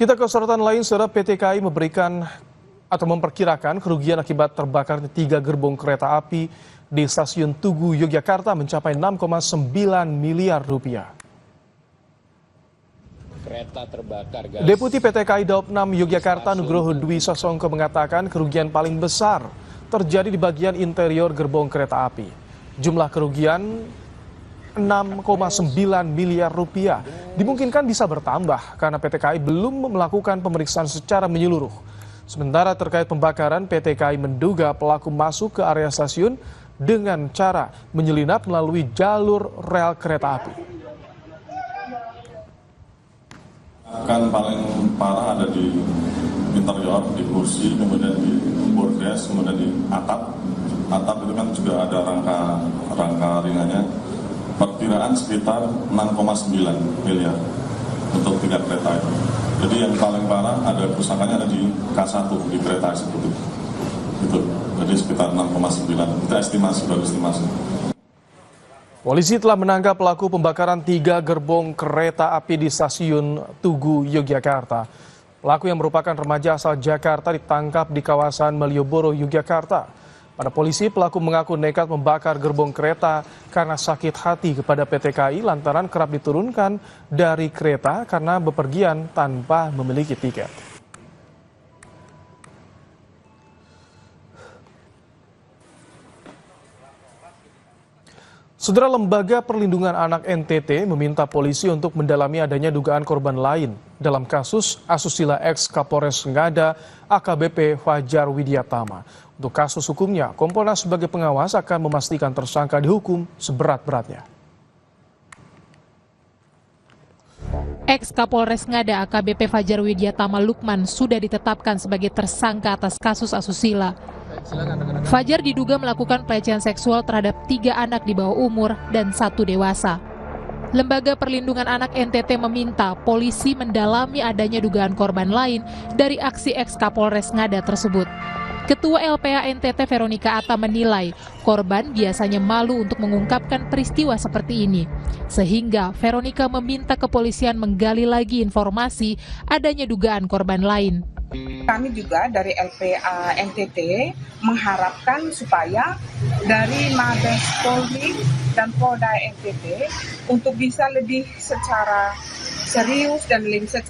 Kita ke sorotan lain, saudara. PT KAI memberikan atau memperkirakan kerugian akibat terbakarnya 3 gerbong kereta api di stasiun Tugu, Yogyakarta mencapai 6,9 miliar rupiah. Kereta terbakar, guys. Deputi PT KAI Daob 6 Yogyakarta Nugroho Dwi Sasongko mengatakan kerugian paling besar terjadi di bagian interior gerbong kereta api. Jumlah kerugian 6,9 miliar rupiah. Dimungkinkan bisa bertambah karena PT KAI belum melakukan pemeriksaan secara menyeluruh. Sementara terkait pembakaran, PT KAI menduga pelaku masuk ke area stasiun dengan cara menyelinap melalui jalur rel kereta api. Kan paling parah ada di interior, di kursi, kemudian di boardrest, kemudian di atap. Atap itu kan juga ada rangka ringannya. Perkiraan sekitar 6,9 miliar untuk 3 kereta itu. Jadi yang paling parah ada kerusakannya ada di K1 di kereta eksekutif. Itu. Jadi sekitar 6,9. Kita estimasi, baru estimasi. Polisi telah menangkap pelaku pembakaran 3 gerbong kereta api di stasiun Tugu, Yogyakarta. Pelaku yang merupakan remaja asal Jakarta ditangkap di kawasan Malioboro, Yogyakarta. Pada polisi, pelaku mengaku nekat membakar gerbong kereta karena sakit hati kepada PT KAI lantaran kerap diturunkan dari kereta karena bepergian tanpa memiliki tiket. Saudara, Lembaga Perlindungan Anak NTT meminta polisi untuk mendalami adanya dugaan korban lain dalam kasus asusila ex Kapolres Ngada AKBP Fajar Widyatama. Untuk kasus hukumnya, Kompolnas sebagai pengawas akan memastikan tersangka dihukum seberat-beratnya. Ex Kapolres Ngada AKBP Fajar Widyatama Lukman sudah ditetapkan sebagai tersangka atas kasus asusila. Fajar diduga melakukan pelecehan seksual terhadap 3 anak di bawah umur dan 1 dewasa. Lembaga Perlindungan Anak NTT meminta polisi mendalami adanya dugaan korban lain dari aksi ex Kapolres Ngada tersebut. Ketua LPA NTT Veronica Atta menilai korban biasanya malu untuk mengungkapkan peristiwa seperti ini. Sehingga Veronica meminta kepolisian menggali lagi informasi adanya dugaan korban lain. Kami juga dari LPA NTT mengharapkan supaya dari Mabes Polri dan Polda NTT untuk bisa lebih secara serius dan lebih secara